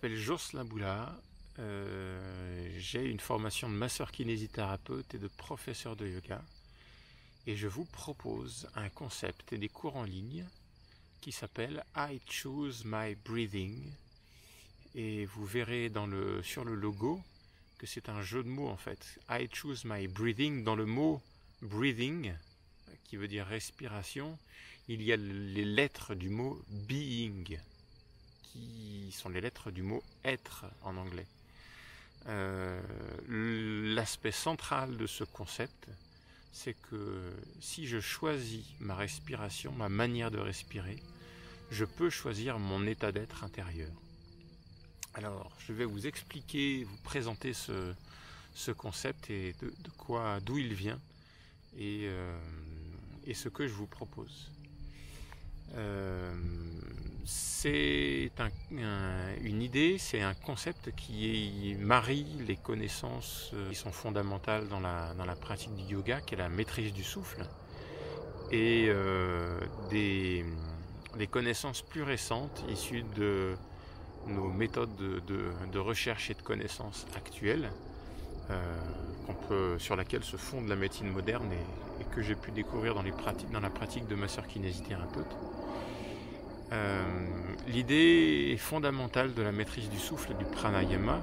m'appelle Jocelyn Boulard, j'ai une formation de masseur-kinésithérapeute et de professeur de yoga et je vous propose un concept et des cours en ligne qui s'appelle I Choose My Breathing et vous verrez sur le logo que c'est un jeu de mots en fait. I Choose My Breathing, dans le mot breathing qui veut dire respiration, il y a les lettres du mot being qui sont les lettres du mot être en anglais. L'aspect central de ce concept, c'est que si je choisis ma respiration, ma manière de respirer, je peux choisir mon état d'être intérieur. Alors, je vais vous expliquer, vous présenter ce concept et d'où il vient et ce que je vous propose. C'est une idée, c'est un concept qui marie les connaissances qui sont fondamentales dans la pratique du yoga, qui est la maîtrise du souffle, et des connaissances plus récentes issues de nos méthodes de recherche et de connaissances actuelles, sur laquelle se fonde la médecine moderne et que j'ai pu découvrir dans la pratique de masseur-kinésithérapeute. L'idée fondamentale de la maîtrise du souffle et du pranayama,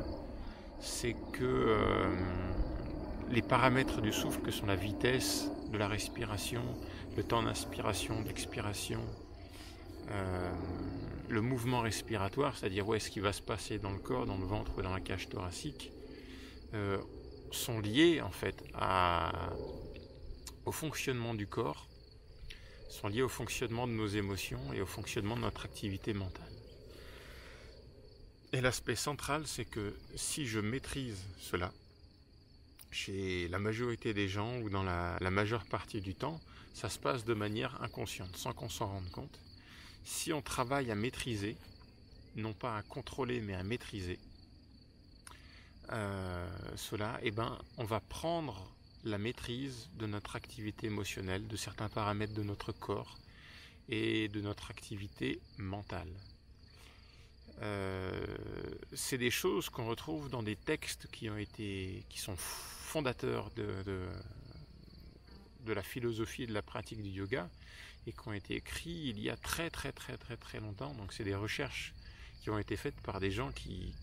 c'est que les paramètres du souffle, que sont la vitesse de la respiration, le temps d'inspiration, d'expiration, le mouvement respiratoire, c'est-à-dire où est-ce qu'il va se passer dans le corps, dans le ventre ou dans la cage thoracique, sont liés en fait au fonctionnement du corps, sont liés au fonctionnement de nos émotions et au fonctionnement de notre activité mentale. Et l'aspect central, c'est que si je maîtrise cela, chez la majorité des gens ou dans la majeure partie du temps, ça se passe de manière inconsciente, sans qu'on s'en rende compte. Si on travaille à maîtriser, non pas à contrôler, mais à maîtriser cela, on va prendre la maîtrise de notre activité émotionnelle, de certains paramètres de notre corps et de notre activité mentale. C'est des choses qu'on retrouve dans des textes qui sont fondateurs de la philosophie et de la pratique du yoga et qui ont été écrits il y a très longtemps. Donc c'est des recherches qui ont été faites par des gens qui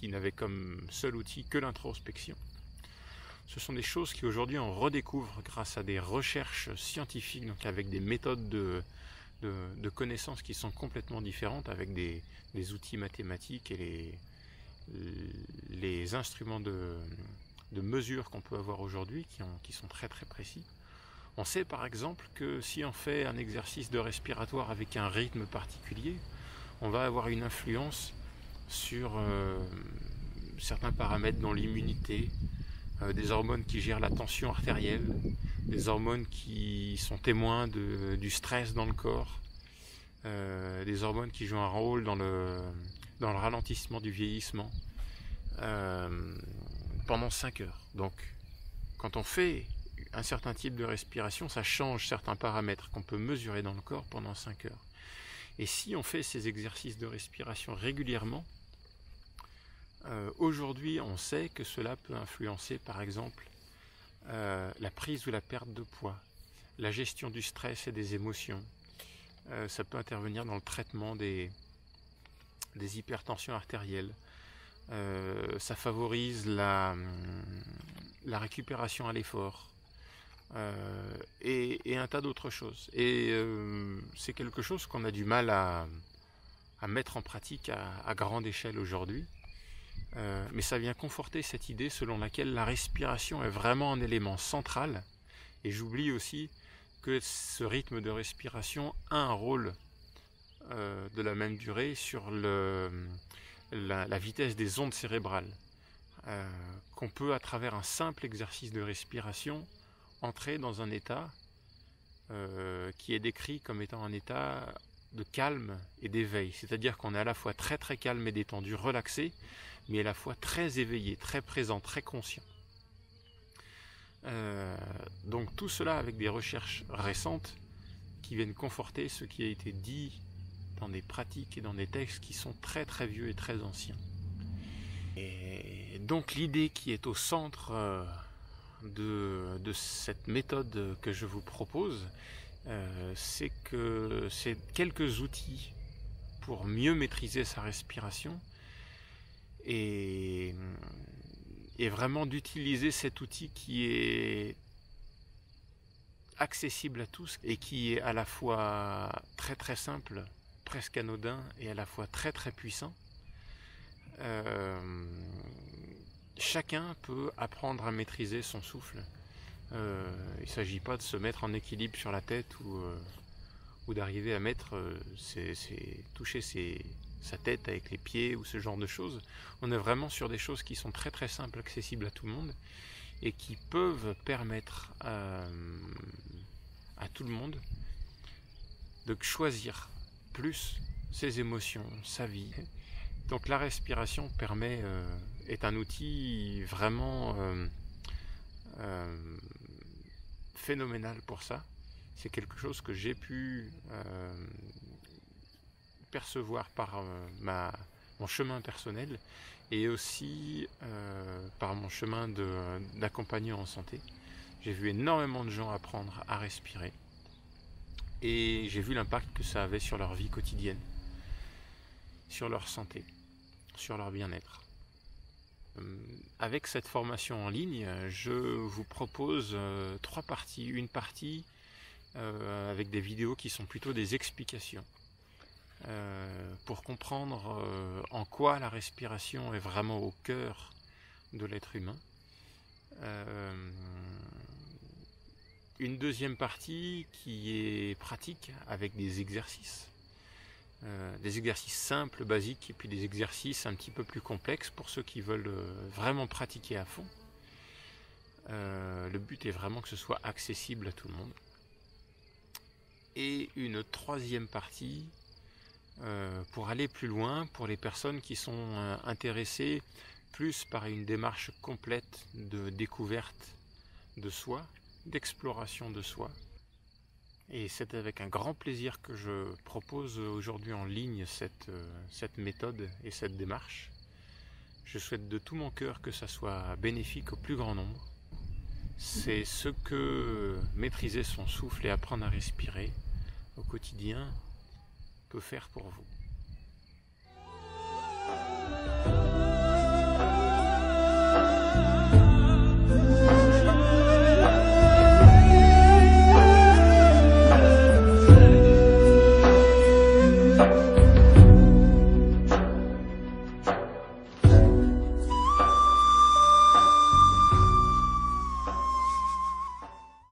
n'avaient comme seul outil que l'introspection. Ce sont des choses qui aujourd'hui on redécouvre grâce à des recherches scientifiques, donc avec des méthodes de connaissances qui sont complètement différentes, avec des outils mathématiques et les instruments de mesure qu'on peut avoir aujourd'hui qui sont très précis. On sait par exemple que si on fait un exercice de respiratoire avec un rythme particulier, on va avoir une influence sur certains paramètres dans l'immunité, des hormones qui gèrent la tension artérielle, des hormones qui sont témoins du stress dans le corps, des hormones qui jouent un rôle dans le ralentissement du vieillissement pendant 5 heures. Donc quand on fait un certain type de respiration, ça change certains paramètres qu'on peut mesurer dans le corps pendant 5 heures. Et si on fait ces exercices de respiration régulièrement, aujourd'hui on sait que cela peut influencer par exemple la prise ou la perte de poids, la gestion du stress et des émotions. Ça peut intervenir dans le traitement des hypertensions artérielles. Ça favorise la récupération à l'effort. Et un tas d'autres choses. Et c'est quelque chose qu'on a du mal à mettre en pratique à grande échelle aujourd'hui. Mais ça vient conforter cette idée selon laquelle la respiration est vraiment un élément central. Et j'oublie aussi que ce rythme de respiration a un rôle de la même durée sur la vitesse des ondes cérébrales. Qu'on peut, à travers un simple exercice de respiration, entrer dans un état qui est décrit comme étant un état de calme et d'éveil. C'est-à-dire qu'on est à la fois très calme et détendu, relaxé, mais à la fois très éveillé, très présent, très conscient. Donc tout cela avec des recherches récentes qui viennent conforter ce qui a été dit dans des pratiques et dans des textes qui sont très très vieux et très anciens. Et donc l'idée qui est au centre de cette méthode que je vous propose, c'est que c'est quelques outils pour mieux maîtriser sa respiration et vraiment d'utiliser cet outil qui est accessible à tous et qui est à la fois très très simple, presque anodin, et à la fois très très puissant. Chacun peut apprendre à maîtriser son souffle. Il ne s'agit pas de se mettre en équilibre sur la tête ou d'arriver à mettre toucher sa tête avec les pieds ou ce genre de choses. On est vraiment sur des choses qui sont très très simples, accessibles à tout le monde et qui peuvent permettre à tout le monde de choisir plus ses émotions, sa vie. Donc la respiration est un outil vraiment phénoménal pour ça. C'est quelque chose que j'ai pu percevoir par mon chemin personnel et aussi par mon chemin d'accompagnant en santé. J'ai vu énormément de gens apprendre à respirer et j'ai vu l'impact que ça avait sur leur vie quotidienne, sur leur santé, sur leur bien-être. Avec cette formation en ligne, je vous propose 3 parties. Une partie avec des vidéos qui sont plutôt des explications pour comprendre en quoi la respiration est vraiment au cœur de l'être humain. Une deuxième partie qui est pratique avec des exercices simples, basiques, et puis des exercices un petit peu plus complexes pour ceux qui veulent vraiment pratiquer à fond. Le but est vraiment que ce soit accessible à tout le monde. Et une troisième partie pour aller plus loin, pour les personnes qui sont intéressées plus par une démarche complète de découverte de soi, d'exploration de soi. Et c'est avec un grand plaisir que je propose aujourd'hui en ligne cette méthode et cette démarche. Je souhaite de tout mon cœur que ça soit bénéfique au plus grand nombre. C'est ce que maîtriser son souffle et apprendre à respirer au quotidien peut faire pour vous.